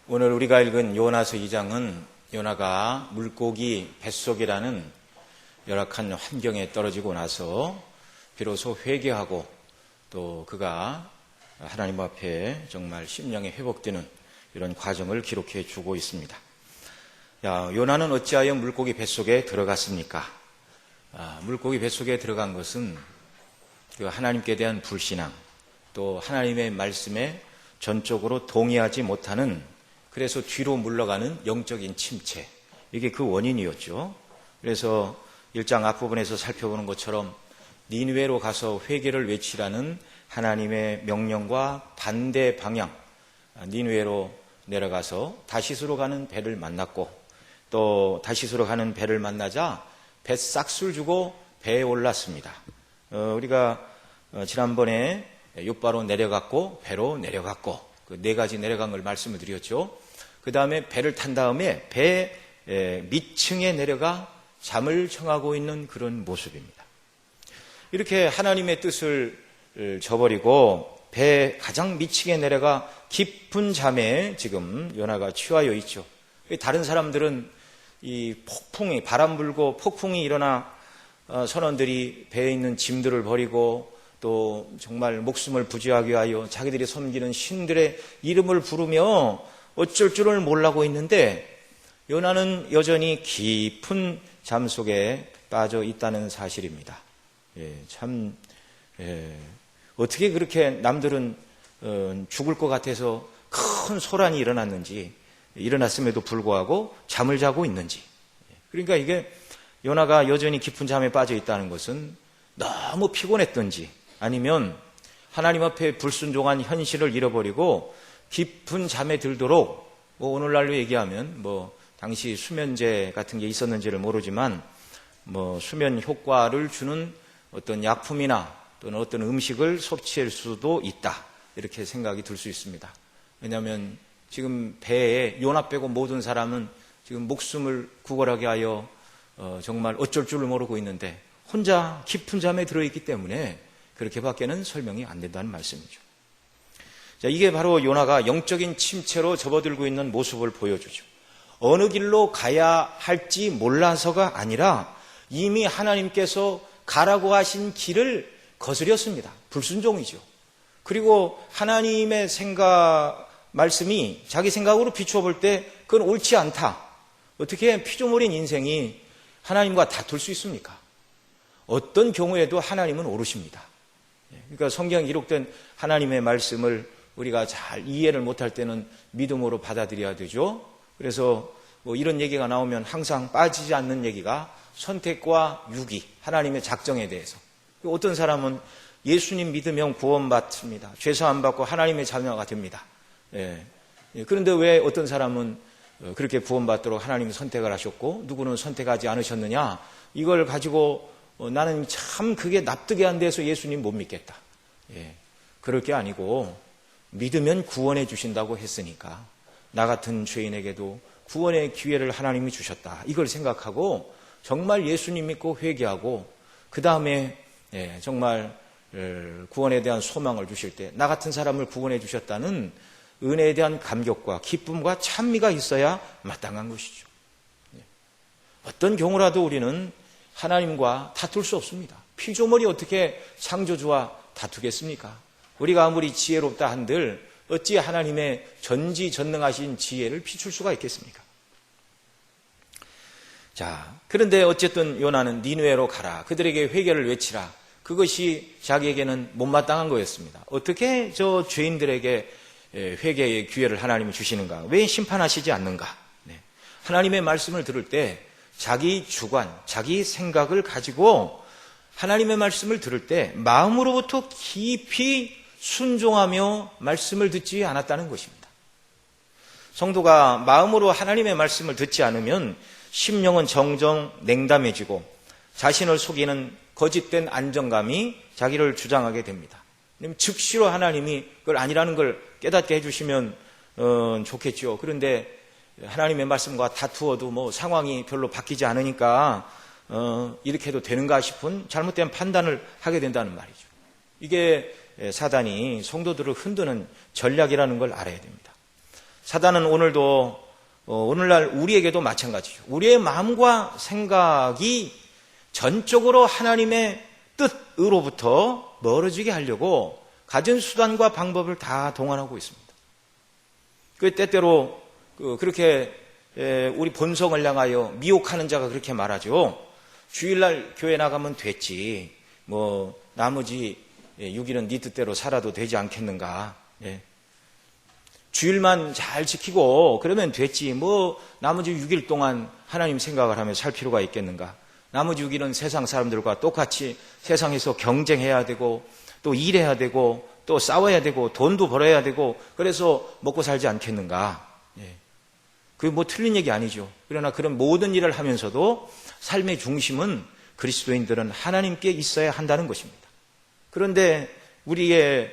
오늘 우리가 읽은 요나서 2장은 요나가 물고기 뱃속이라는 열악한 환경에 떨어지고 나서 비로소 회개하고 또 그가 하나님 앞에 정말 심령이 회복되는 이런 과정을 기록해 주고 있습니다. 요나는 어찌하여 물고기 뱃속에 들어갔습니까? 물고기 뱃속에 들어간 것은 그 하나님께 대한 불신앙, 또 하나님의 말씀에 전적으로 동의하지 못하는, 그래서 뒤로 물러가는 영적인 침체, 이게 그 원인이었죠. 그래서 1장 앞부분에서 살펴보는 것처럼 니느웨로 가서 회개를 외치라는 하나님의 명령과 반대 방향, 니느웨로 내려가서 다시스로 가는 배를 만났고, 또 다시스로 가는 배를 만나자 뱃삭술 주고 배에 올랐습니다. 우리가 지난번에 욥바로 내려갔고 배로 내려갔고 그 네 가지 내려간 걸 말씀을 드렸죠. 그 다음에 배를 탄 다음에 배 밑층에 내려가 잠을 청하고 있는 그런 모습입니다. 이렇게 하나님의 뜻을 저버리고 배 가장 밑층에 내려가 깊은 잠에 지금 요나가 취하여 있죠. 다른 사람들은 이 폭풍이, 바람 불고 폭풍이 일어나 선원들이 배에 있는 짐들을 버리고 또 정말 목숨을 부지하기 위하여 자기들이 섬기는 신들의 이름을 부르며 어쩔 줄을 몰라고 있는데, 요나는 여전히 깊은 잠 속에 빠져 있다는 사실입니다. 어떻게 그렇게 남들은 죽을 것 같아서 큰 소란이 일어났음에도 불구하고 잠을 자고 있는지. 그러니까 이게 요나가 여전히 깊은 잠에 빠져 있다는 것은 너무 피곤했던지, 아니면 하나님 앞에 불순종한 현실을 잃어버리고 깊은 잠에 들도록, 오늘날로 얘기하면 당시 수면제 같은 게 있었는지를 모르지만 수면 효과를 주는 어떤 약품이나 또는 어떤 음식을 섭취할 수도 있다, 이렇게 생각이 들 수 있습니다. 왜냐하면 지금 배에 요나 빼고 모든 사람은 지금 목숨을 구걸하게 하여 정말 어쩔 줄을 모르고 있는데 혼자 깊은 잠에 들어있기 때문에 그렇게밖에는 설명이 안 된다는 말씀이죠. 자, 이게 바로 요나가 영적인 침체로 접어들고 있는 모습을 보여주죠. 어느 길로 가야 할지 몰라서가 아니라 이미 하나님께서 가라고 하신 길을 거스렸습니다. 불순종이죠. 그리고 하나님의 말씀이 자기 생각으로 비추어 볼 때 그건 옳지 않다. 어떻게 피조물인 인생이 하나님과 다툴 수 있습니까? 어떤 경우에도 하나님은 옳으십니다. 그러니까 성경에 기록된 하나님의 말씀을 우리가 잘 이해를 못할 때는 믿음으로 받아들여야 되죠. 그래서 이런 얘기가 나오면 항상 빠지지 않는 얘기가 선택과 유기, 하나님의 작정에 대해서. 어떤 사람은 예수님 믿으면 구원받습니다. 죄사함 받고 하나님의 자녀가 됩니다. 그런데 왜 어떤 사람은 그렇게 구원받도록 하나님이 선택을 하셨고 누구는 선택하지 않으셨느냐, 이걸 가지고 나는 참 그게 납득이 안 돼서 예수님 못 믿겠다. 그럴 게 아니고 믿으면 구원해 주신다고 했으니까 나 같은 죄인에게도 구원의 기회를 하나님이 주셨다, 이걸 생각하고 정말 예수님 믿고 회개하고 그 다음에 정말 구원에 대한 소망을 주실 때 나 같은 사람을 구원해 주셨다는 은혜에 대한 감격과 기쁨과 찬미가 있어야 마땅한 것이죠. 어떤 경우라도 우리는 하나님과 다툴 수 없습니다. 피조물이 어떻게 창조주와 다투겠습니까? 우리가 아무리 지혜롭다 한들 어찌 하나님의 전지전능하신 지혜를 비출 수가 있겠습니까? 자, 그런데 어쨌든 요나는 니느웨로 가라, 그들에게 회개를 외치라, 그것이 자기에게는 못마땅한 거였습니다. 어떻게 저 죄인들에게 회개의 기회를 하나님이 주시는가? 왜 심판하시지 않는가? 하나님의 말씀을 들을 때 자기 주관, 자기 생각을 가지고 하나님의 말씀을 들을 때 마음으로부터 깊이 순종하며 말씀을 듣지 않았다는 것입니다. 성도가 마음으로 하나님의 말씀을 듣지 않으면 심령은 정정 냉담해지고 자신을 속이는 거짓된 안정감이 자기를 주장하게 됩니다. 즉시로 하나님이 그걸 아니라는 걸 깨닫게 해주시면 좋겠죠. 그런데 하나님의 말씀과 다투어도 상황이 별로 바뀌지 않으니까 이렇게 해도 되는가 싶은 잘못된 판단을 하게 된다는 말이죠. 이게 사단이 성도들을 흔드는 전략이라는 걸 알아야 됩니다. 사단은 오늘도 오늘날 우리에게도 마찬가지죠. 우리의 마음과 생각이 전적으로 하나님의 뜻으로부터 멀어지게 하려고 가진 수단과 방법을 다 동원하고 있습니다. 그 때때로 그렇게 우리 본성을 향하여 미혹하는 자가 그렇게 말하죠. 주일날 교회 나가면 됐지. 나머지 6일은 네 뜻대로 살아도 되지 않겠는가. 주일만 잘 지키고 그러면 됐지. 나머지 6일 동안 하나님 생각을 하며 살 필요가 있겠는가. 나머지 6일은 세상 사람들과 똑같이 세상에서 경쟁해야 되고 또 일해야 되고 또 싸워야 되고 돈도 벌어야 되고 그래서 먹고 살지 않겠는가. 그게 틀린 얘기 아니죠. 그러나 그런 모든 일을 하면서도 삶의 중심은 그리스도인들은 하나님께 있어야 한다는 것입니다. 그런데 우리의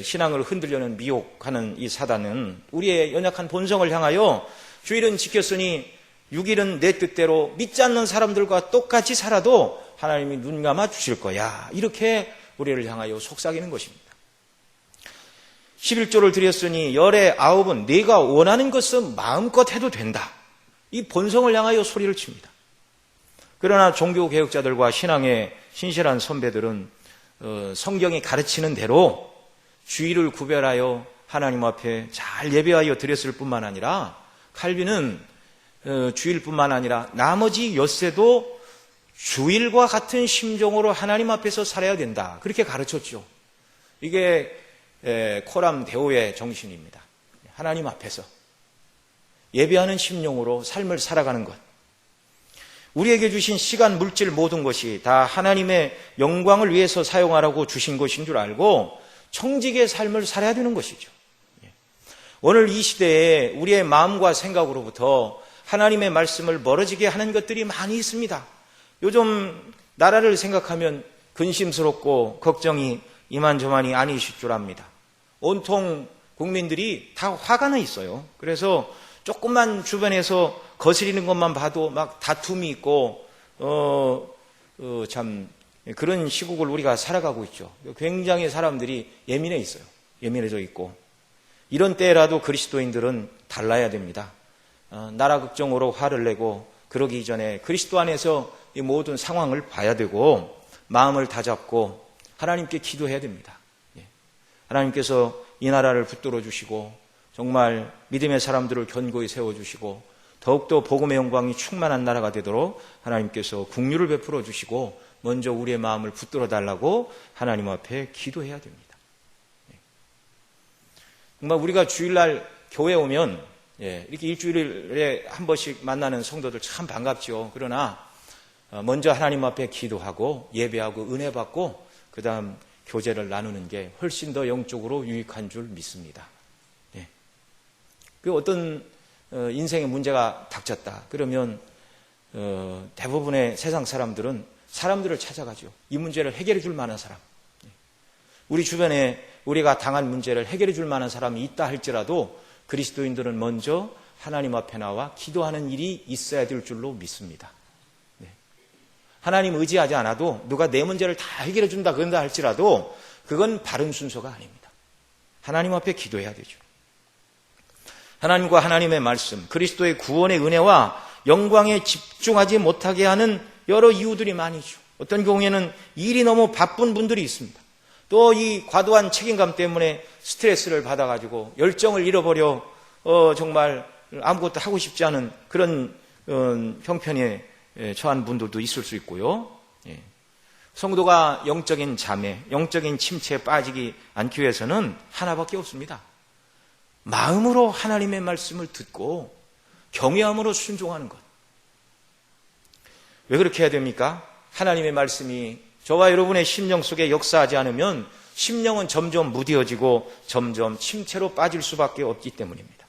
신앙을 흔들려는 미혹하는 이 사단은 우리의 연약한 본성을 향하여 주일은 지켰으니 6일은 내 뜻대로 믿지 않는 사람들과 똑같이 살아도 하나님이 눈 감아 주실 거야. 이렇게 우리를 향하여 속삭이는 것입니다. 11조를 드렸으니 열의 9은 네가 원하는 것은 마음껏 해도 된다. 이 본성을 향하여 소리를 칩니다. 그러나 종교개혁자들과 신앙의 신실한 선배들은 성경이 가르치는 대로 주일을 구별하여 하나님 앞에 잘 예배하여 드렸을 뿐만 아니라 칼빈은 주일뿐만 아니라 나머지 엿새도 주일과 같은 심정으로 하나님 앞에서 살아야 된다. 그렇게 가르쳤죠. 이게 코람 데오의 정신입니다. 하나님 앞에서 예배하는 심령으로 삶을 살아가는 것. 우리에게 주신 시간, 물질 모든 것이 다 하나님의 영광을 위해서 사용하라고 주신 것인 줄 알고 청직의 삶을 살아야 되는 것이죠. 오늘 이 시대에 우리의 마음과 생각으로부터 하나님의 말씀을 멀어지게 하는 것들이 많이 있습니다. 요즘 나라를 생각하면 근심스럽고 걱정이 이만저만이 아니실 줄 압니다. 온통 국민들이 다 화가 나 있어요. 그래서 조금만 주변에서 거스리는 것만 봐도 막 다툼이 있고 참 그런 시국을 우리가 살아가고 있죠. 굉장히 사람들이 예민해 있어요. 예민해져 있고 이런 때라도 그리스도인들은 달라야 됩니다. 나라 걱정으로 화를 내고 그러기 전에 그리스도 안에서 이 모든 상황을 봐야 되고 마음을 다잡고 하나님께 기도해야 됩니다. 하나님께서 이 나라를 붙들어 주시고 정말 믿음의 사람들을 견고히 세워주시고 더욱더 복음의 영광이 충만한 나라가 되도록 하나님께서 긍휼을 베풀어 주시고 먼저 우리의 마음을 붙들어 달라고 하나님 앞에 기도해야 됩니다. 정말 우리가 주일날 교회 오면 이렇게 일주일에 한 번씩 만나는 성도들 참 반갑죠. 그러나 먼저 하나님 앞에 기도하고 예배하고 은혜 받고 그 다음 교제를 나누는 게 훨씬 더 영적으로 유익한 줄 믿습니다. 그 어떤 인생의 문제가 닥쳤다. 그러면 대부분의 세상 사람들은 사람들을 찾아가죠. 이 문제를 해결해 줄 만한 사람. 우리 주변에 우리가 당한 문제를 해결해 줄 만한 사람이 있다 할지라도 그리스도인들은 먼저 하나님 앞에 나와 기도하는 일이 있어야 될 줄로 믿습니다. 하나님 의지하지 않아도 누가 내 문제를 다 해결해 준다 그런다 할지라도 그건 바른 순서가 아닙니다. 하나님 앞에 기도해야 되죠. 하나님과 하나님의 말씀, 그리스도의 구원의 은혜와 영광에 집중하지 못하게 하는 여러 이유들이 많이죠. 어떤 경우에는 일이 너무 바쁜 분들이 있습니다. 또 이 과도한 책임감 때문에 스트레스를 받아가지고 열정을 잃어버려 정말 아무것도 하고 싶지 않은 그런 형편에 처한 분들도 있을 수 있고요. 성도가 영적인 잠에, 영적인 침체에 빠지지 않기 위해서는 하나밖에 없습니다. 마음으로 하나님의 말씀을 듣고 경외함으로 순종하는 것. 왜 그렇게 해야 됩니까? 하나님의 말씀이 저와 여러분의 심령 속에 역사하지 않으면 심령은 점점 무뎌지고 점점 침체로 빠질 수밖에 없기 때문입니다.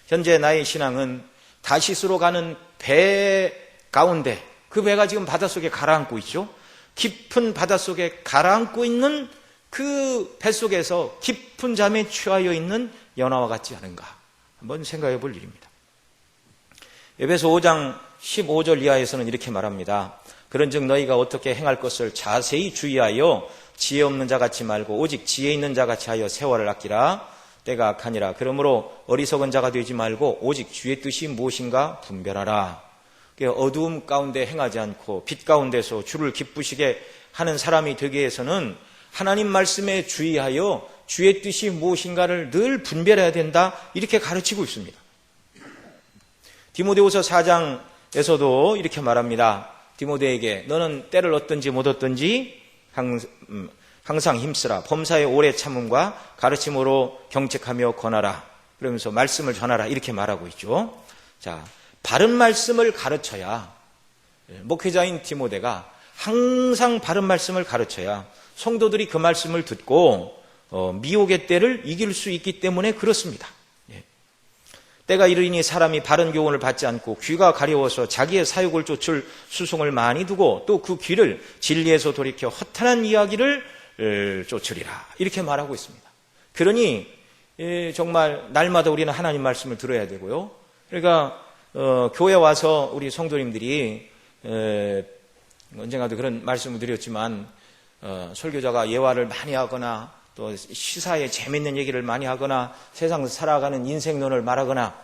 현재 나의 신앙은 다시스로 가는 배 가운데, 그 배가 지금 바닷속에 가라앉고 있죠. 깊은 바닷속에 가라앉고 있는 그 뱃속에서 깊은 잠에 취하여 있는 연하와 같지 않은가 한번 생각해 볼 일입니다. 에베소 5장 15절 이하에서는 이렇게 말합니다. 그런즉 너희가 어떻게 행할 것을 자세히 주의하여 지혜 없는 자같이 말고 오직 지혜 있는 자같이 하여 세월을 아끼라. 때가 악하니라. 그러므로 어리석은 자가 되지 말고 오직 주의 뜻이 무엇인가 분별하라. 어두움 가운데 행하지 않고 빛 가운데서 주를 기쁘시게 하는 사람이 되기 위해서는 하나님 말씀에 주의하여 주의 뜻이 무엇인가를 늘 분별해야 된다, 이렇게 가르치고 있습니다. 디모데후서 4장에서도 이렇게 말합니다. 디모데에게 너는 때를 얻든지 못 얻든지 항상 힘쓰라. 범사의 오래 참음과 가르침으로 경책하며 권하라. 그러면서 말씀을 전하라, 이렇게 말하고 있죠. 자, 바른 말씀을 가르쳐야, 목회자인 디모데가 항상 바른 말씀을 가르쳐야 성도들이 그 말씀을 듣고 미혹의 때를 이길 수 있기 때문에 그렇습니다. 때가 이르니 사람이 바른 교훈을 받지 않고 귀가 가려워서 자기의 사욕을 쫓을 수송을 많이 두고 또 그 귀를 진리에서 돌이켜 허탄한 이야기를 쫓으리라, 이렇게 말하고 있습니다. 그러니 정말 날마다 우리는 하나님 말씀을 들어야 되고요. 그러니까 교회 와서 우리 성도님들이 언젠가도 그런 말씀을 드렸지만 설교자가 예화를 많이 하거나 또 시사에 재밌는 얘기를 많이 하거나 세상에서 살아가는 인생론을 말하거나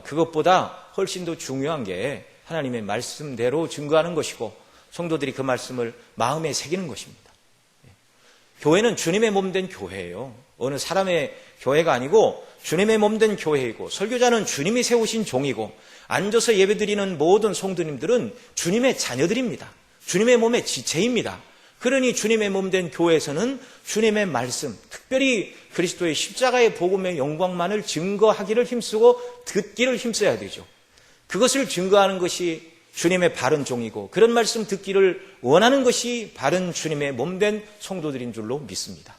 그것보다 훨씬 더 중요한 게 하나님의 말씀대로 증거하는 것이고 성도들이 그 말씀을 마음에 새기는 것입니다. 교회는 주님의 몸된 교회예요. 어느 사람의 교회가 아니고 주님의 몸된 교회이고, 설교자는 주님이 세우신 종이고, 앉아서 예배드리는 모든 성도님들은 주님의 자녀들입니다. 주님의 몸의 지체입니다. 그러니 주님의 몸된 교회에서는 주님의 말씀, 특별히 그리스도의 십자가의 복음의 영광만을 증거하기를 힘쓰고 듣기를 힘써야 되죠. 그것을 증거하는 것이 주님의 바른 종이고, 그런 말씀 듣기를 원하는 것이 바른 주님의 몸된 성도들인 줄로 믿습니다.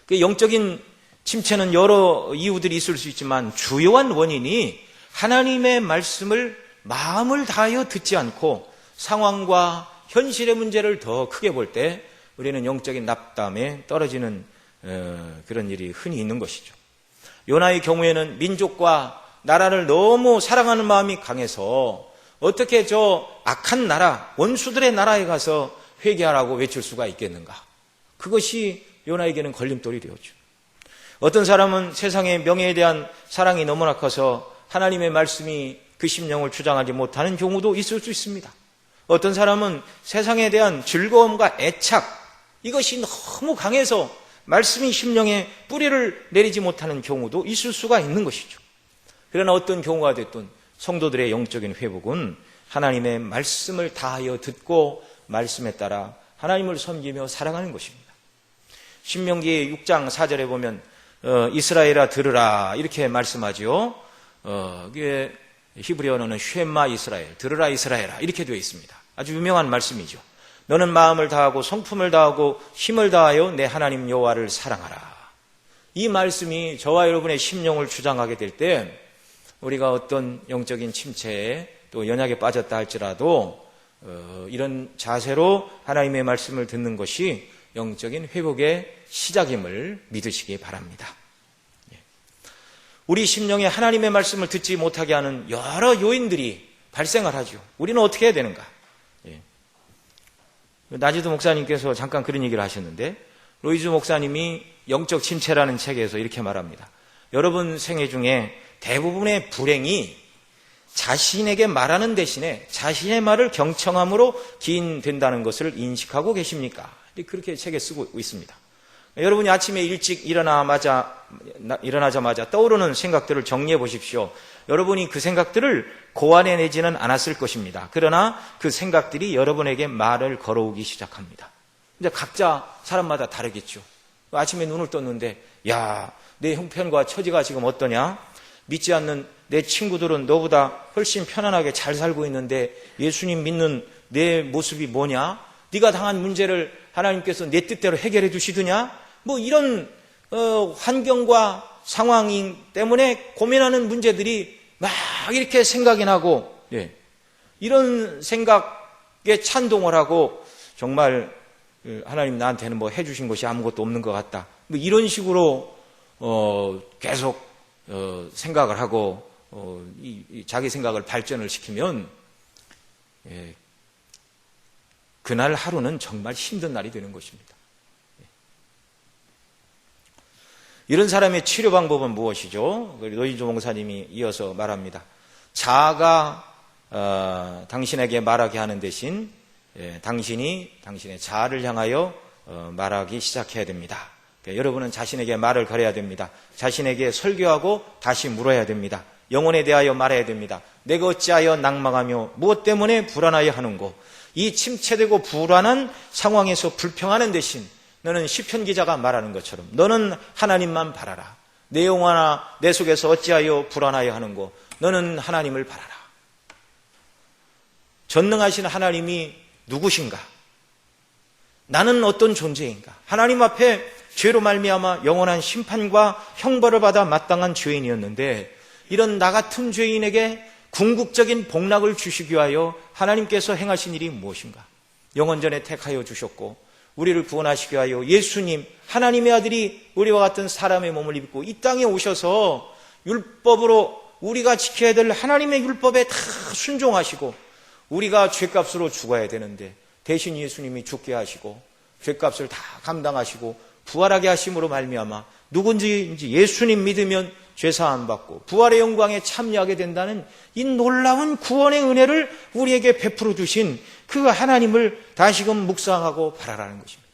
영적인 침체는 여러 이유들이 있을 수 있지만 주요한 원인이 하나님의 말씀을 마음을 다하여 듣지 않고 상황과 현실의 문제를 더 크게 볼 때 우리는 영적인 낙담에 떨어지는 그런 일이 흔히 있는 것이죠. 요나의 경우에는 민족과 나라를 너무 사랑하는 마음이 강해서 어떻게 저 악한 나라, 원수들의 나라에 가서 회개하라고 외칠 수가 있겠는가? 그것이 요나에게는 걸림돌이 되었죠. 어떤 사람은 세상의 명예에 대한 사랑이 너무나 커서 하나님의 말씀이 그 심령을 주장하지 못하는 경우도 있을 수 있습니다. 어떤 사람은 세상에 대한 즐거움과 애착, 이것이 너무 강해서 말씀이 심령에 뿌리를 내리지 못하는 경우도 있을 수가 있는 것이죠. 그러나 어떤 경우가 됐든 성도들의 영적인 회복은 하나님의 말씀을 다하여 듣고 말씀에 따라 하나님을 섬기며 살아가는 것입니다. 신명기 6장 4절에 보면 이스라엘아 들으라, 이렇게 말씀하죠. 이게 히브리어는 쉐마 이스라엘, 들으라 이스라엘아, 이렇게 되어 있습니다. 아주 유명한 말씀이죠. 너는 마음을 다하고 성품을 다하고 힘을 다하여 내 하나님 여호와를 사랑하라. 이 말씀이 저와 여러분의 심령을 주장하게 될 때 우리가 어떤 영적인 침체에 또 연약에 빠졌다 할지라도 이런 자세로 하나님의 말씀을 듣는 것이 영적인 회복의 시작임을 믿으시기 바랍니다. 우리 심령에 하나님의 말씀을 듣지 못하게 하는 여러 요인들이 발생을 하죠. 우리는 어떻게 해야 되는가? 나지도 목사님께서 잠깐 그런 얘기를 하셨는데, 로이즈 목사님이 영적 침체라는 책에서 이렇게 말합니다. 여러분 생애 중에 대부분의 불행이 자신에게 말하는 대신에 자신의 말을 경청함으로 기인된다는 것을 인식하고 계십니까? 그렇게 책에 쓰고 있습니다. 여러분이 아침에 일찍 일어나자마자 떠오르는 생각들을 정리해 보십시오. 여러분이 그 생각들을 고안해내지는 않았을 것입니다. 그러나 그 생각들이 여러분에게 말을 걸어오기 시작합니다. 이제 각자 사람마다 다르겠죠. 아침에 눈을 떴는데, 야, 내 형편과 처지가 지금 어떠냐? 믿지 않는 내 친구들은 너보다 훨씬 편안하게 잘 살고 있는데 예수님 믿는 내 모습이 뭐냐? 네가 당한 문제를 하나님께서 내 뜻대로 해결해 주시더냐? 뭐 이런 환경과 상황 때문에 고민하는 문제들이 막 이렇게 생각이 나고, 이런 생각에 찬동을 하고 정말 하나님 나한테는 뭐 해주신 것이 아무것도 없는 것 같다. 뭐 이런 식으로 계속 생각을 하고 자기 생각을 발전을 시키면 그날 하루는 정말 힘든 날이 되는 것입니다. 이런 사람의 치료 방법은 무엇이죠? 노인조 목사님이 이어서 말합니다. 자아가 당신에게 말하게 하는 대신 당신이 당신의 자아를 향하여 말하기 시작해야 됩니다. 그러니까 여러분은 자신에게 말을 걸어야 됩니다. 자신에게 설교하고 다시 물어야 됩니다. 영혼에 대하여 말해야 됩니다. 내가 어찌하여 낭망하며 무엇 때문에 불안하여 하는고. 이 침체되고 불안한 상황에서 불평하는 대신 너는 시편 기자가 말하는 것처럼 너는 하나님만 바라라. 내 영혼아 내 속에서 어찌하여 불안하여 하는고. 너는 하나님을 바라라. 전능하신 하나님이 누구신가? 나는 어떤 존재인가? 하나님 앞에 죄로 말미암아 영원한 심판과 형벌을 받아 마땅한 죄인이었는데 이런 나 같은 죄인에게 궁극적인 복락을 주시기 위하여 하나님께서 행하신 일이 무엇인가? 영원전에 택하여 주셨고 우리를 구원하시기 위하여 예수님 하나님의 아들이 우리와 같은 사람의 몸을 입고 이 땅에 오셔서 율법으로 우리가 지켜야 될 하나님의 율법에 다 순종하시고 우리가 죄값으로 죽어야 되는데 대신 예수님이 죽게 하시고 죄값을 다 감당하시고 부활하게 하심으로 말미암아 누군지 예수님 믿으면 죄사함 받고 부활의 영광에 참여하게 된다는 이 놀라운 구원의 은혜를 우리에게 베풀어 주신 그 하나님을 다시금 묵상하고 바라라는 것입니다.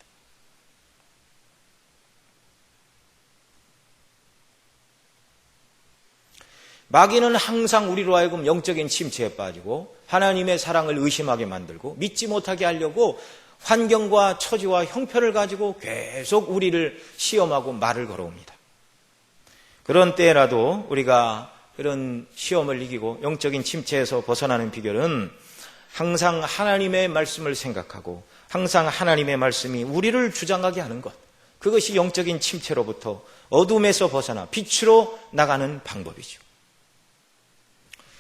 마귀는 항상 우리로 하여금 영적인 침체에 빠지고 하나님의 사랑을 의심하게 만들고 믿지 못하게 하려고 환경과 처지와 형편을 가지고 계속 우리를 시험하고 말을 걸어옵니다. 그런 때라도 우리가 그런 시험을 이기고 영적인 침체에서 벗어나는 비결은 항상 하나님의 말씀을 생각하고 항상 하나님의 말씀이 우리를 주장하게 하는 것. 그것이 영적인 침체로부터 어둠에서 벗어나 빛으로 나가는 방법이죠.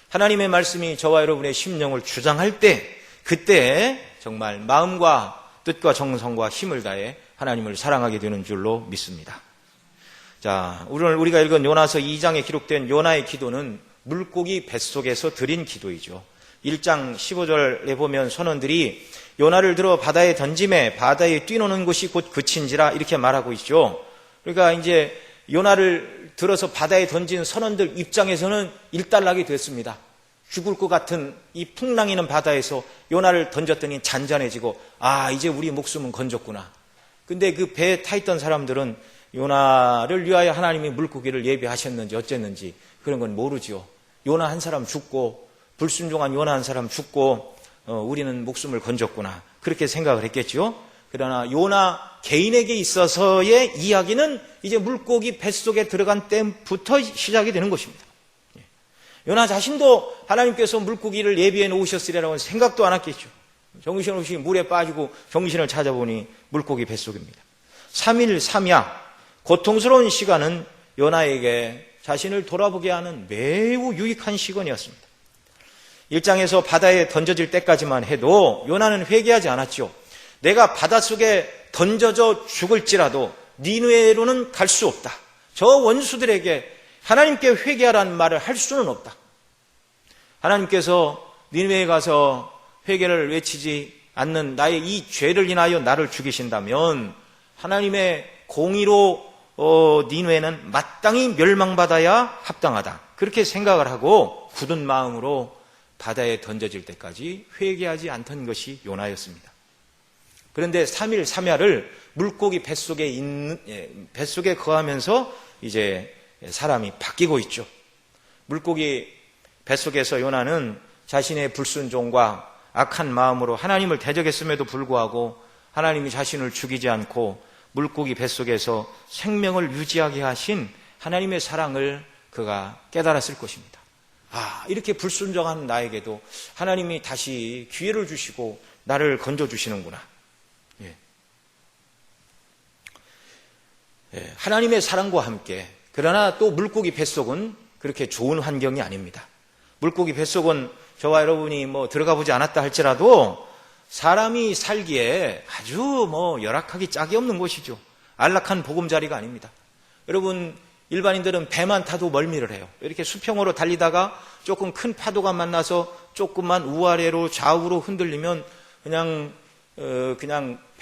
하나님의 말씀이 저와 여러분의 심령을 주장할 때 그때 정말 마음과 뜻과 정성과 힘을 다해 하나님을 사랑하게 되는 줄로 믿습니다. 자, 오늘 우리가 읽은 요나서 2장에 기록된 요나의 기도는 물고기 뱃속에서 드린 기도이죠. 1장 15절에 보면 선원들이 요나를 들어 바다에 던짐에 바다에 뛰노는 것이 곧 그친지라 이렇게 말하고 있죠. 그러니까 이제 요나를 들어서 바다에 던진 선원들 입장에서는 일단락이 됐습니다. 죽을 것 같은 이 풍랑이는 바다에서 요나를 던졌더니 잔잔해지고 이제 우리 목숨은 건졌구나. 근데 그 배에 타 있던 사람들은 요나를 위하여 하나님이 물고기를 예비하셨는지 어쨌는지 그런 건 모르죠. 요나 한 사람 죽고 불순종한 요나 한 사람 죽고 우리는 목숨을 건졌구나. 그렇게 생각을 했겠죠. 그러나 요나 개인에게 있어서의 이야기는 이제 물고기 뱃속에 들어간 때부터 시작이 되는 것입니다. 요나 자신도 하나님께서 물고기를 예비해 놓으셨으리라고 생각도 안 했겠죠. 정신없이 물에 빠지고 정신을 찾아보니 물고기 뱃속입니다. 3일 3야 고통스러운 시간은 요나에게 자신을 돌아보게 하는 매우 유익한 시간이었습니다. 1장에서 바다에 던져질 때까지만 해도 요나는 회개하지 않았죠. 내가 바닷속에 던져져 죽을지라도 니느웨로는 갈 수 없다. 저 원수들에게 하나님께 회개하라는 말을 할 수는 없다. 하나님께서 니느웨에 가서 회개를 외치지 않는 나의 이 죄를 인하여 나를 죽이신다면 하나님의 공의로 니느웨는 마땅히 멸망받아야 합당하다. 그렇게 생각을 하고 굳은 마음으로 바다에 던져질 때까지 회개하지 않던 것이 요나였습니다. 그런데 3일 3야를 물고기 뱃속에 거하면서 이제 사람이 바뀌고 있죠. 물고기 뱃속에서 요나는 자신의 불순종과 악한 마음으로 하나님을 대적했음에도 불구하고 하나님이 자신을 죽이지 않고 물고기 뱃속에서 생명을 유지하게 하신 하나님의 사랑을 그가 깨달았을 것입니다. 이렇게 불순종한 나에게도 하나님이 다시 기회를 주시고 나를 건져주시는구나. 하나님의 사랑과 함께 그러나 또 물고기 뱃속은 그렇게 좋은 환경이 아닙니다. 물고기 뱃속은 저와 여러분이 들어가 보지 않았다 할지라도 사람이 살기에 아주 열악하기 짝이 없는 곳이죠. 안락한 보금자리가 아닙니다. 여러분 일반인들은 배만 타도 멀미를 해요. 이렇게 수평으로 달리다가 조금 큰 파도가 만나서 조금만 우아래로 좌우로 흔들리면 그냥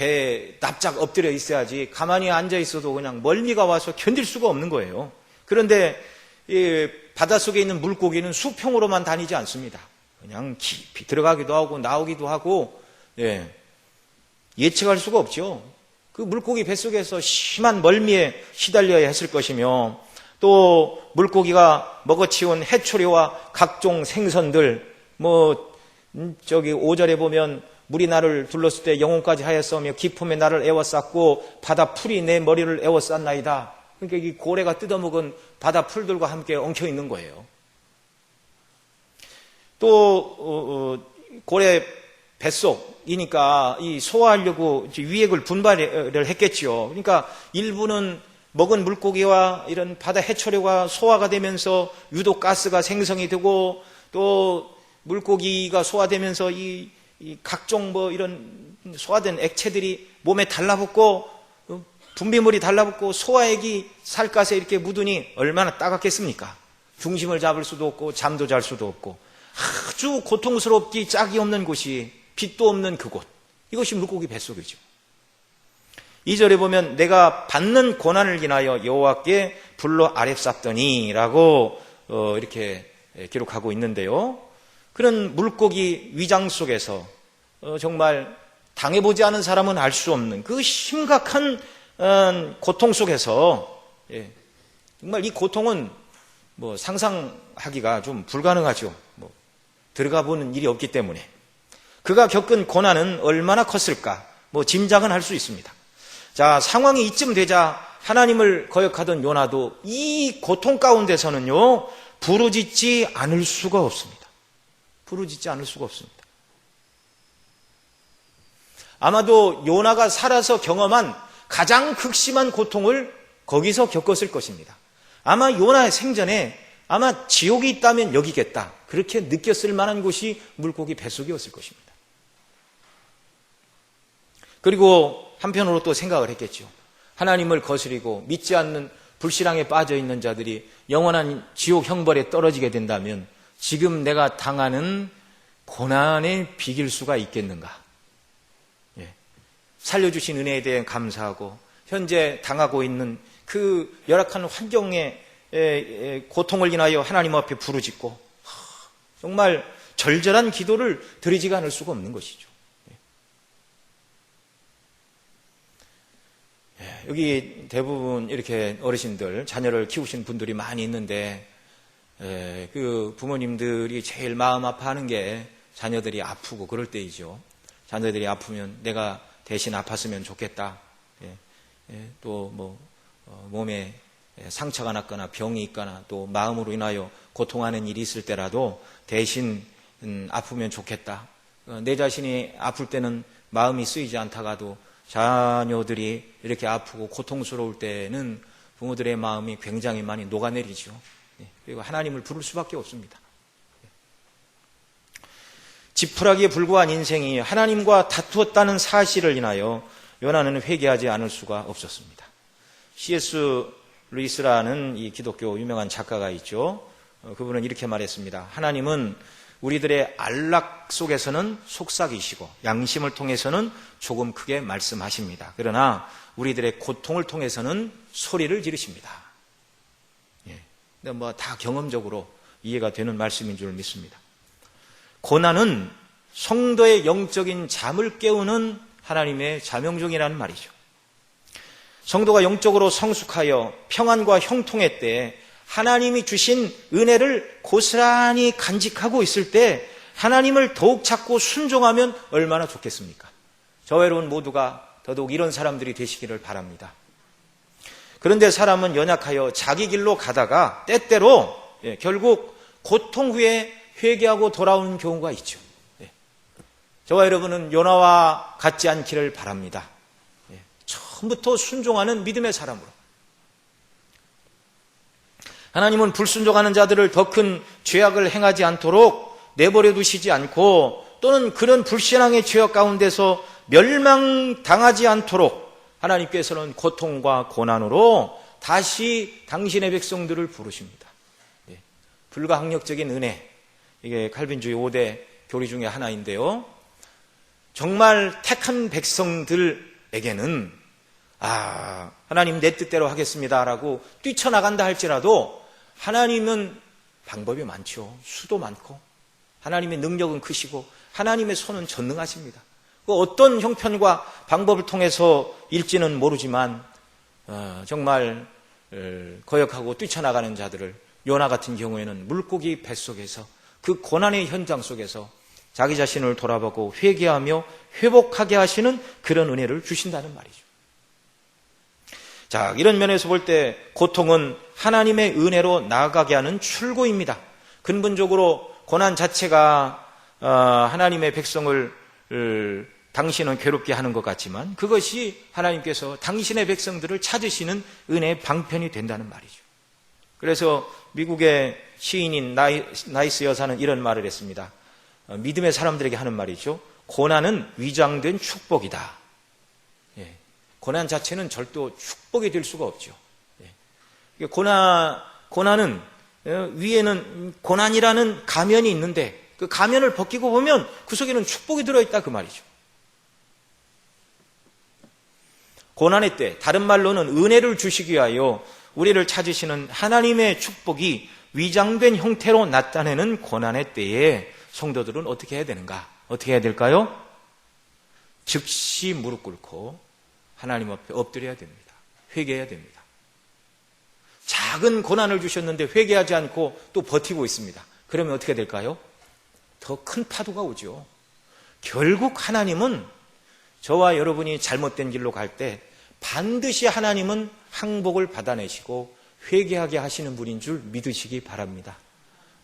배에 납작 엎드려 있어야지 가만히 앉아 있어도 그냥 멀미가 와서 견딜 수가 없는 거예요. 그런데 이 바닷속에 있는 물고기는 수평으로만 다니지 않습니다. 그냥 깊이 들어가기도 하고 나오기도 하고, 예측할 수가 없죠. 그 물고기 뱃속에서 심한 멀미에 시달려야 했을 것이며, 또 물고기가 먹어치운 해초류와 각종 생선들, 5절에 보면 물이 나를 둘렀을 때 영혼까지 하였으며 기품에 나를 에워쌌고 바다 풀이 내 머리를 에워쌌나이다. 그러니까 이 고래가 뜯어먹은 바다 풀들과 함께 엉켜 있는 거예요. 또 고래 뱃속이니까 이 소화하려고 위액을 분발을 했겠지요. 그러니까 일부는 먹은 물고기와 이런 바다 해초류가 소화가 되면서 유독 가스가 생성이 되고, 또 물고기가 소화되면서 이 각종 이런 소화된 액체들이 몸에 달라붙고, 분비물이 달라붙고 소화액이 살갗에 이렇게 묻으니 얼마나 따갑겠습니까? 중심을 잡을 수도 없고 잠도 잘 수도 없고, 아주 고통스럽기 짝이 없는 곳이, 빛도 없는 그곳, 이것이 물고기 뱃속이죠. 2절에 보면 내가 받는 고난을 인하여 여호와께 불러 아뢰쌌더니 라고 이렇게 기록하고 있는데요. 그런 물고기 위장 속에서 정말 당해보지 않은 사람은 알 수 없는 그 심각한 고통 속에서, 정말 이 고통은 상상하기가 좀 불가능하죠. 들어가 보는 일이 없기 때문에. 그가 겪은 고난은 얼마나 컸을까 짐작은 할 수 있습니다. 자, 상황이 이쯤 되자 하나님을 거역하던 요나도 이 고통 가운데서는요 부르짖지 않을 수가 없습니다. 부르짖지 않을 수가 없습니다. 아마도 요나가 살아서 경험한 가장 극심한 고통을 거기서 겪었을 것입니다. 아마 요나의 생전에 아마 지옥이 있다면 여기겠다, 그렇게 느꼈을 만한 곳이 물고기 뱃속이었을 것입니다. 그리고 한편으로 또 생각을 했겠죠. 하나님을 거스리고 믿지 않는 불신앙에 빠져 있는 자들이 영원한 지옥 형벌에 떨어지게 된다면 지금 내가 당하는 고난에 비길 수가 있겠는가? 살려주신 은혜에 대해 감사하고 현재 당하고 있는 그 열악한 환경의 고통을 인하여 하나님 앞에 부르짖고 정말 절절한 기도를 드리지가 않을 수가 없는 것이죠. 여기 대부분 이렇게 어르신들, 자녀를 키우신 분들이 많이 있는데, 그 부모님들이 제일 마음 아파하는 게 자녀들이 아프고 그럴 때이죠. 자녀들이 아프면 내가 대신 아팠으면 좋겠다. 또 몸에 상처가 났거나 병이 있거나 또 마음으로 인하여 고통하는 일이 있을 때라도 대신 아프면 좋겠다. 내 자신이 아플 때는 마음이 쓰이지 않다가도 자녀들이 이렇게 아프고 고통스러울 때는 부모들의 마음이 굉장히 많이 녹아내리죠. 그리고 하나님을 부를 수밖에 없습니다. 지푸라기에 불과한 인생이 하나님과 다투었다는 사실을 인하여 요나는 회개하지 않을 수가 없었습니다. C.S. 루이스라는 이 기독교 유명한 작가가 있죠. 그분은 이렇게 말했습니다. 하나님은 우리들의 안락 속에서는 속삭이시고 양심을 통해서는 조금 크게 말씀하십니다. 그러나 우리들의 고통을 통해서는 소리를 지르십니다. 근데 다 경험적으로 이해가 되는 말씀인 줄 믿습니다. 고난은 성도의 영적인 잠을 깨우는 하나님의 자명종이라는 말이죠. 성도가 영적으로 성숙하여 평안과 형통의 때에 하나님이 주신 은혜를 고스란히 간직하고 있을 때 하나님을 더욱 찾고 순종하면 얼마나 좋겠습니까? 저와 여러분 모두가 더더욱 이런 사람들이 되시기를 바랍니다. 그런데 사람은 연약하여 자기 길로 가다가 때때로 결국 고통 후에 회개하고 돌아오는 경우가 있죠. 저와 여러분은 요나와 같지 않기를 바랍니다. 처음부터 순종하는 믿음의 사람으로. 하나님은 불순종하는 자들을 더 큰 죄악을 행하지 않도록 내버려 두시지 않고 또는 그런 불신앙의 죄악 가운데서 멸망당하지 않도록 하나님께서는 고통과 고난으로 다시 당신의 백성들을 부르십니다. 불가항력적인 은혜, 이게 칼빈주의 5대 교리 중에 하나인데요. 정말 택한 백성들 자들에게는 하나님 내 뜻대로 하겠습니다라고 뛰쳐나간다 할지라도 하나님은 방법이 많죠. 수도 많고 하나님의 능력은 크시고 하나님의 손은 전능하십니다. 어떤 형편과 방법을 통해서 일지는 모르지만 정말 거역하고 뛰쳐나가는 자들을 요나 같은 경우에는 물고기 뱃속에서 그 고난의 현장 속에서 자기 자신을 돌아보고 회개하며 회복하게 하시는 그런 은혜를 주신다는 말이죠. 자, 이런 면에서 볼 때 고통은 하나님의 은혜로 나아가게 하는 출구입니다. 근본적으로 고난 자체가 하나님의 백성을 당신은 괴롭게 하는 것 같지만 그것이 하나님께서 당신의 백성들을 찾으시는 은혜의 방편이 된다는 말이죠. 그래서 미국의 시인인 나이스 여사는 이런 말을 했습니다. 믿음의 사람들에게 하는 말이죠. 고난은 위장된 축복이다. 고난 자체는 절대 축복이 될 수가 없죠. 고난은 위에는 고난이라는 가면이 있는데 그 가면을 벗기고 보면 그 속에는 축복이 들어있다 그 말이죠. 고난의 때, 다른 말로는 은혜를 주시기 위하여 우리를 찾으시는 하나님의 축복이 위장된 형태로 나타내는 고난의 때에 성도들은 어떻게 해야 되는가? 어떻게 해야 될까요? 즉시 무릎 꿇고 하나님 앞에 엎드려야 됩니다. 회개해야 됩니다. 작은 고난을 주셨는데 회개하지 않고 또 버티고 있습니다. 그러면 어떻게 될까요? 더 큰 파도가 오죠. 결국 하나님은 저와 여러분이 잘못된 길로 갈 때 반드시 하나님은 항복을 받아내시고 회개하게 하시는 분인 줄 믿으시기 바랍니다.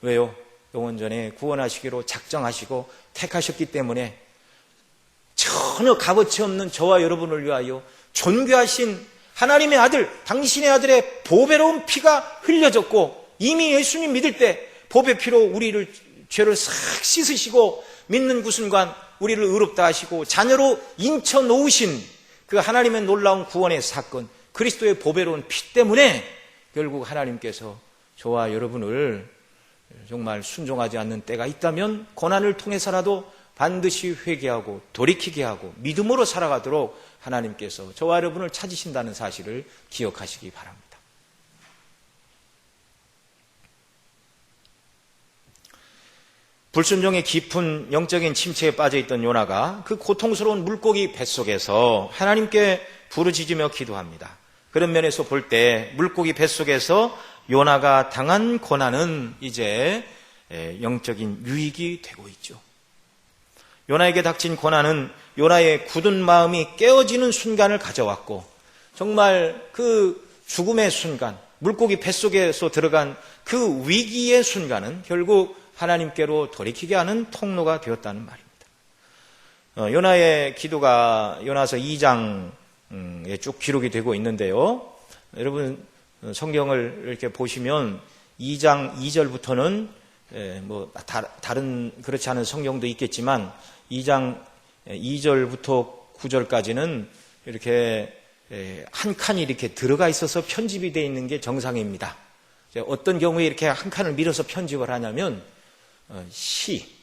왜요? 영원전에 구원하시기로 작정하시고 택하셨기 때문에 전혀 값어치 없는 저와 여러분을 위하여 존귀하신 하나님의 아들, 당신의 아들의 보배로운 피가 흘려졌고 이미 예수님 믿을 때 보배 피로 우리를 죄를 싹 씻으시고 믿는 그 순간 우리를 의롭다 하시고 자녀로 인쳐 놓으신 그 하나님의 놀라운 구원의 사건, 그리스도의 보배로운 피 때문에 결국 하나님께서 저와 여러분을 정말 순종하지 않는 때가 있다면 고난을 통해서라도 반드시 회개하고 돌이키게 하고 믿음으로 살아가도록 하나님께서 저와 여러분을 찾으신다는 사실을 기억하시기 바랍니다. 불순종의 깊은 영적인 침체에 빠져있던 요나가 그 고통스러운 물고기 뱃속에서 하나님께 부르짖으며 기도합니다. 그런 면에서 볼 때 물고기 뱃속에서 요나가 당한 고난은 이제 영적인 유익이 되고 있죠. 요나에게 닥친 고난은 요나의 굳은 마음이 깨어지는 순간을 가져왔고 정말 그 죽음의 순간, 물고기 뱃속에서 들어간 그 위기의 순간은 결국 하나님께로 돌이키게 하는 통로가 되었다는 말입니다. 요나의 기도가 요나서 2장에 쭉 기록이 되고 있는데요. 여러분 성경을 이렇게 보시면 2장 2절부터는 다른 그렇지 않은 성경도 있겠지만 2장 2절부터 9절까지는 이렇게 한 칸이 이렇게 들어가 있어서 편집이 되어 있는 게 정상입니다. 어떤 경우에 이렇게 한 칸을 밀어서 편집을 하냐면 시,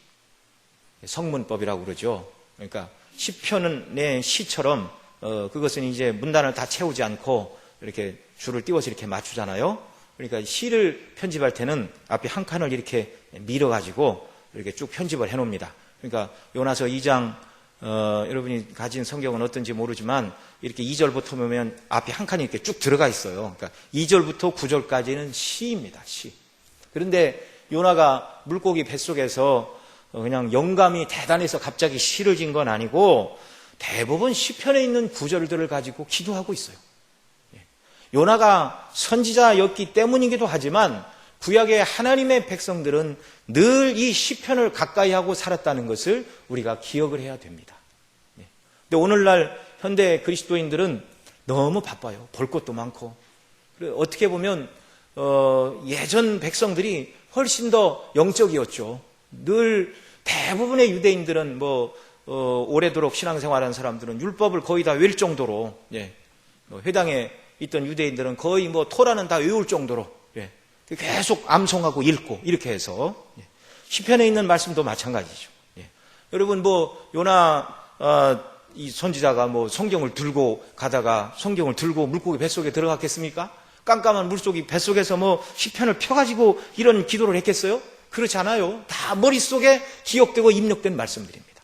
성문법이라고 그러죠. 그러니까 시편의 시처럼 그것은 이제 문단을 다 채우지 않고 이렇게 줄을 띄워서 이렇게 맞추잖아요. 그러니까 시를 편집할 때는 앞에 한 칸을 이렇게 밀어가지고 이렇게 쭉 편집을 해놓습니다. 그러니까 요나서 2장 여러분이 가진 성경은 어떤지 모르지만 이렇게 2절부터 보면 앞에 한 칸이 이렇게 쭉 들어가 있어요. 그러니까 2절부터 9절까지는 시입니다. 시. 그런데 요나가 물고기 뱃속에서 그냥 영감이 대단해서 갑자기 시를 진 건 아니고 대부분 시편에 있는 구절들을 가지고 기도하고 있어요. 요나가 선지자였기 때문이기도 하지만 구약의 하나님의 백성들은 늘 이 시편을 가까이 하고 살았다는 것을 우리가 기억을 해야 됩니다. 근데 오늘날 현대 그리스도인들은 너무 바빠요. 볼 것도 많고. 어떻게 보면 예전 백성들이 훨씬 더 영적이었죠. 늘 대부분의 유대인들은 오래도록 신앙생활하는 사람들은 율법을 거의 다 외울 정도로 회당에 있던 유대인들은 거의 토라는 다 외울 정도로 계속 암송하고 읽고 이렇게 해서 시편에 있는 말씀도 마찬가지죠. 여러분 요나 이 선지자가 뭐 성경을 들고 가다가 성경을 들고 물고기 뱃속에 들어갔겠습니까? 깜깜한 물속이 뱃속에서 뭐 시편을 펴가지고 이런 기도를 했겠어요? 그렇지 않아요. 다 머릿속에 기억되고 입력된 말씀들입니다.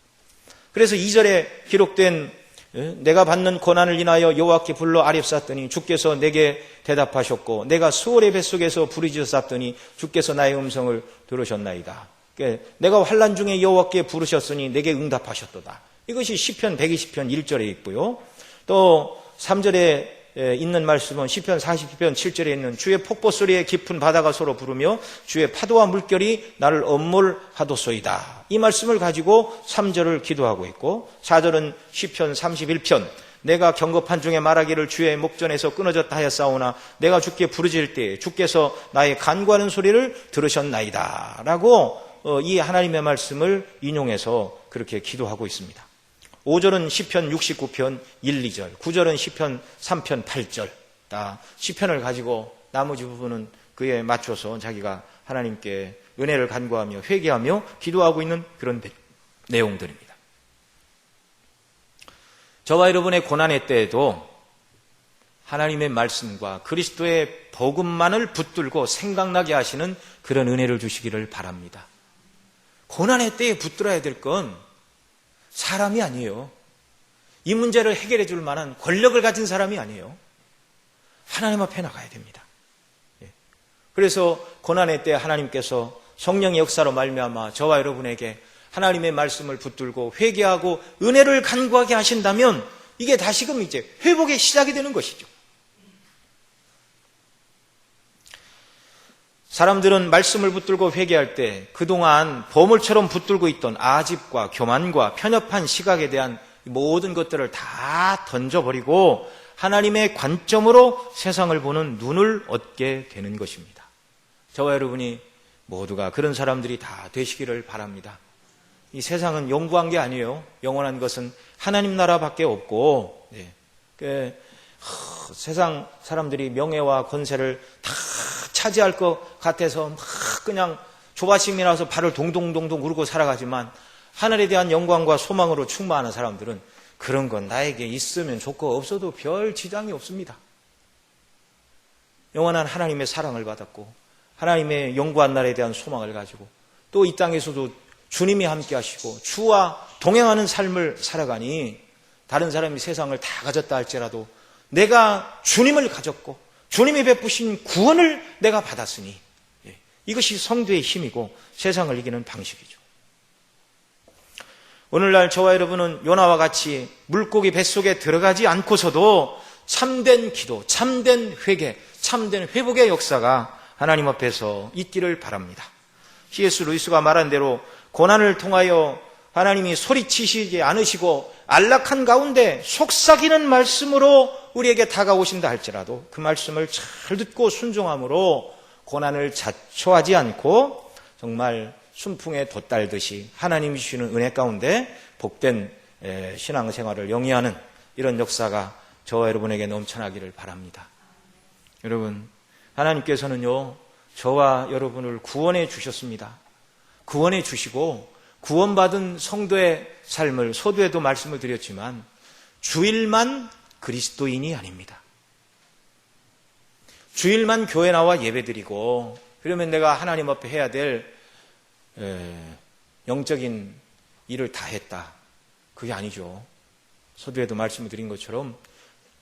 그래서 2절에 기록된 내가 받는 고난을 인하여 여호와께 불러 아뢰었더니 주께서 내게 대답하셨고 내가 수월의 뱃속에서 부르짖었더니 주께서 나의 음성을 들으셨나이다. 내가 환난 중에 여호와께 부르셨으니 내게 응답하셨도다. 이것이 시편 120편 1절에 있고요. 또 3절에 있는 말씀은 시편 42편 7절에 있는 주의 폭포 소리에 깊은 바다가 서로 부르며 주의 파도와 물결이 나를 엄몰하도소이다. 이 말씀을 가지고 3절을 기도하고 있고 4절은 시편 31편 내가 경겁한 중에 말하기를 주의 목전에서 끊어졌다 하였사오나 내가 주께 부르짖을 때에 주께서 나의 간구하는 소리를 들으셨나이다 라고 이 하나님의 말씀을 인용해서 그렇게 기도하고 있습니다. 5절은 시편 69편 1, 2절, 9절은 시편 3편 8절. 다 시편을 가지고 나머지 부분은 그에 맞춰서 자기가 하나님께 은혜를 간구하며 회개하며 기도하고 있는 그런 내용들입니다. 저와 여러분의 고난의 때에도 하나님의 말씀과 그리스도의 복음만을 붙들고 생각나게 하시는 그런 은혜를 주시기를 바랍니다. 고난의 때에 붙들어야 될 건 사람이 아니에요. 이 문제를 해결해 줄 만한 권력을 가진 사람이 아니에요. 하나님 앞에 나가야 됩니다. 그래서 고난의 때 하나님께서 성령의 역사로 말미암아 저와 여러분에게 하나님의 말씀을 붙들고 회개하고 은혜를 간구하게 하신다면 이게 다시금 이제 회복의 시작이 되는 것이죠. 사람들은 말씀을 붙들고 회개할 때 그동안 보물처럼 붙들고 있던 아집과 교만과 편협한 시각에 대한 모든 것들을 다 던져버리고 하나님의 관점으로 세상을 보는 눈을 얻게 되는 것입니다. 저와 여러분이 모두가 그런 사람들이 다 되시기를 바랍니다. 이 세상은 영구한 게 아니에요. 영원한 것은 하나님 나라밖에 없고 세상 사람들이 명예와 권세를 다 차지할 것 같아서 막 그냥 조바심이 나서 발을 동동동동 구르고 살아가지만 하늘에 대한 영광과 소망으로 충만한 사람들은 그런 건 나에게 있으면 좋고 없어도 별 지장이 없습니다. 영원한 하나님의 사랑을 받았고 하나님의 영구한 날에 대한 소망을 가지고 또 이 땅에서도 주님이 함께 하시고 주와 동행하는 삶을 살아가니 다른 사람이 세상을 다 가졌다 할지라도 내가 주님을 가졌고 주님이 베푸신 구원을 내가 받았으니 이것이 성도의 힘이고 세상을 이기는 방식이죠. 오늘날 저와 여러분은 요나와 같이 물고기 뱃속에 들어가지 않고서도 참된 기도, 참된 회개, 참된 회복의 역사가 하나님 앞에서 있기를 바랍니다. C.S. 루이스가 말한 대로 고난을 통하여 하나님이 소리치시지 않으시고 안락한 가운데 속삭이는 말씀으로 우리에게 다가오신다 할지라도 그 말씀을 잘 듣고 순종함으로 고난을 자초하지 않고 정말 순풍에 돛달듯이 하나님이 주시는 은혜 가운데 복된 신앙생활을 영위하는 이런 역사가 저와 여러분에게 넘쳐나기를 바랍니다. 여러분, 하나님께서는요 저와 여러분을 구원해 주셨습니다. 구원해 주시고 구원받은 성도의 삶을 서두에도 말씀을 드렸지만 주일만 그리스도인이 아닙니다. 주일만 교회 나와 예배드리고 그러면 내가 하나님 앞에 해야 될 영적인 일을 다 했다. 그게 아니죠. 서두에도 말씀을 드린 것처럼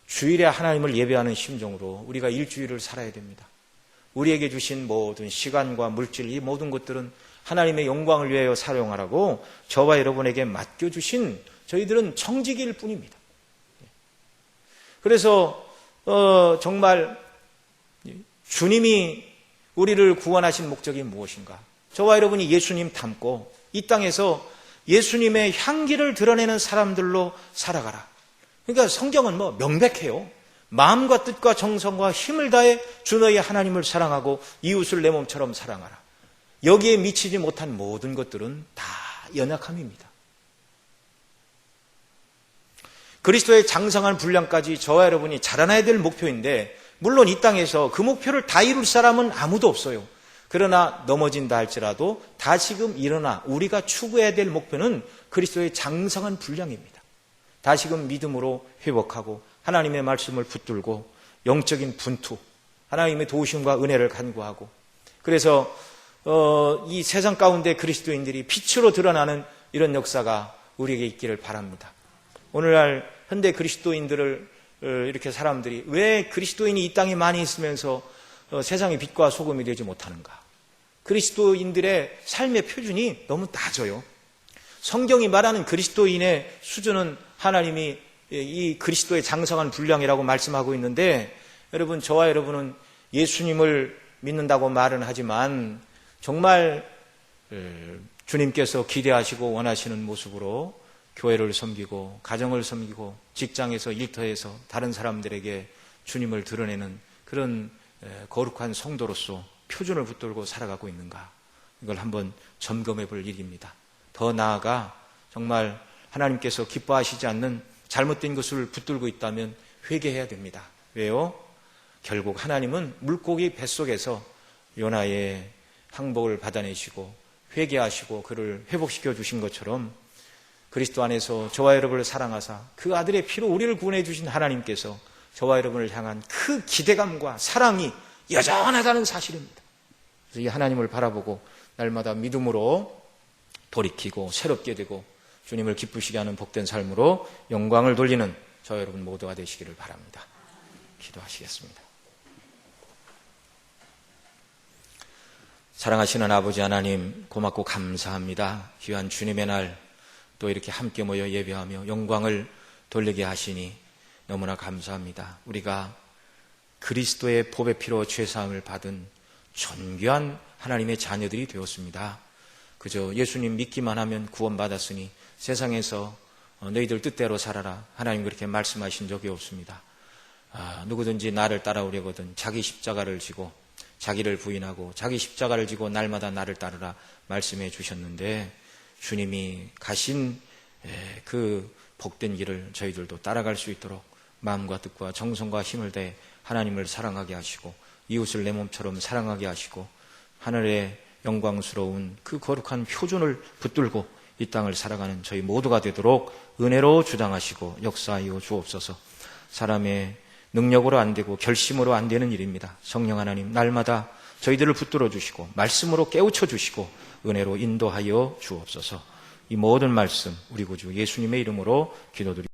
주일에 하나님을 예배하는 심정으로 우리가 일주일을 살아야 됩니다. 우리에게 주신 모든 시간과 물질 이 모든 것들은 하나님의 영광을 위하여 사용하라고 저와 여러분에게 맡겨주신 저희들은 청지기일 뿐입니다. 그래서 정말 주님이 우리를 구원하신 목적이 무엇인가? 저와 여러분이 예수님 닮고 이 땅에서 예수님의 향기를 드러내는 사람들로 살아가라. 그러니까 성경은 명백해요. 마음과 뜻과 정성과 힘을 다해 주 너희 하나님을 사랑하고 이웃을 내 몸처럼 사랑하라. 여기에 미치지 못한 모든 것들은 다 연약함입니다. 그리스도의 장성한 분량까지 저와 여러분이 자라나야 될 목표인데 물론 이 땅에서 그 목표를 다 이룰 사람은 아무도 없어요. 그러나 넘어진다 할지라도 다시금 일어나 우리가 추구해야 될 목표는 그리스도의 장성한 분량입니다. 다시금 믿음으로 회복하고 하나님의 말씀을 붙들고 영적인 분투, 하나님의 도우심과 은혜를 간구하고, 그래서 이 세상 가운데 그리스도인들이 빛으로 드러나는 이런 역사가 우리에게 있기를 바랍니다. 오늘날 현대 그리스도인들을 이렇게 사람들이 왜 그리스도인이 이 땅에 많이 있으면서 세상의 빛과 소금이 되지 못하는가? 그리스도인들의 삶의 표준이 너무 낮아요. 성경이 말하는 그리스도인의 수준은 하나님이 이 그리스도의 장성한 분량이라고 말씀하고 있는데, 여러분, 저와 여러분은 예수님을 믿는다고 말은 하지만 정말 주님께서 기대하시고 원하시는 모습으로 교회를 섬기고 가정을 섬기고 직장에서 일터에서 다른 사람들에게 주님을 드러내는 그런 거룩한 성도로서 표준을 붙들고 살아가고 있는가, 이걸 한번 점검해 볼 일입니다. 더 나아가 정말 하나님께서 기뻐하시지 않는 잘못된 것을 붙들고 있다면 회개해야 됩니다. 왜요? 결국 하나님은 물고기 뱃속에서 요나의 항복을 받아내시고 회개하시고 그를 회복시켜 주신 것처럼 그리스도 안에서 저와 여러분을 사랑하사 그 아들의 피로 우리를 구원해 주신 하나님께서 저와 여러분을 향한 그 기대감과 사랑이 여전하다는 사실입니다. 그래서 이 하나님을 바라보고 날마다 믿음으로 돌이키고 새롭게 되고 주님을 기쁘시게 하는 복된 삶으로 영광을 돌리는 저와 여러분 모두가 되시기를 바랍니다. 기도하시겠습니다. 사랑하시는 아버지 하나님, 고맙고 감사합니다. 귀한 주님의 날 또 이렇게 함께 모여 예배하며 영광을 돌리게 하시니 너무나 감사합니다. 우리가 그리스도의 보배 피로 죄사함을 받은 존귀한 하나님의 자녀들이 되었습니다. 그저 예수님 믿기만 하면 구원받았으니 세상에서 너희들 뜻대로 살아라, 하나님 그렇게 말씀하신 적이 없습니다. 누구든지 나를 따라오려거든 자기 십자가를 지고 자기를 부인하고 자기 십자가를 지고 날마다 나를 따르라 말씀해 주셨는데, 주님이 가신 그 복된 길을 저희들도 따라갈 수 있도록 마음과 뜻과 정성과 힘을 다해 하나님을 사랑하게 하시고 이웃을 내 몸처럼 사랑하게 하시고 하늘의 영광스러운 그 거룩한 표준을 붙들고 이 땅을 살아가는 저희 모두가 되도록 은혜로 주장하시고 역사하여 주옵소서. 사람의 능력으로 안 되고 결심으로 안 되는 일입니다. 성령 하나님, 날마다 저희들을 붙들어 주시고 말씀으로 깨우쳐 주시고 은혜로 인도하여 주옵소서. 이 모든 말씀 우리 구주 예수님의 이름으로 기도드립니다.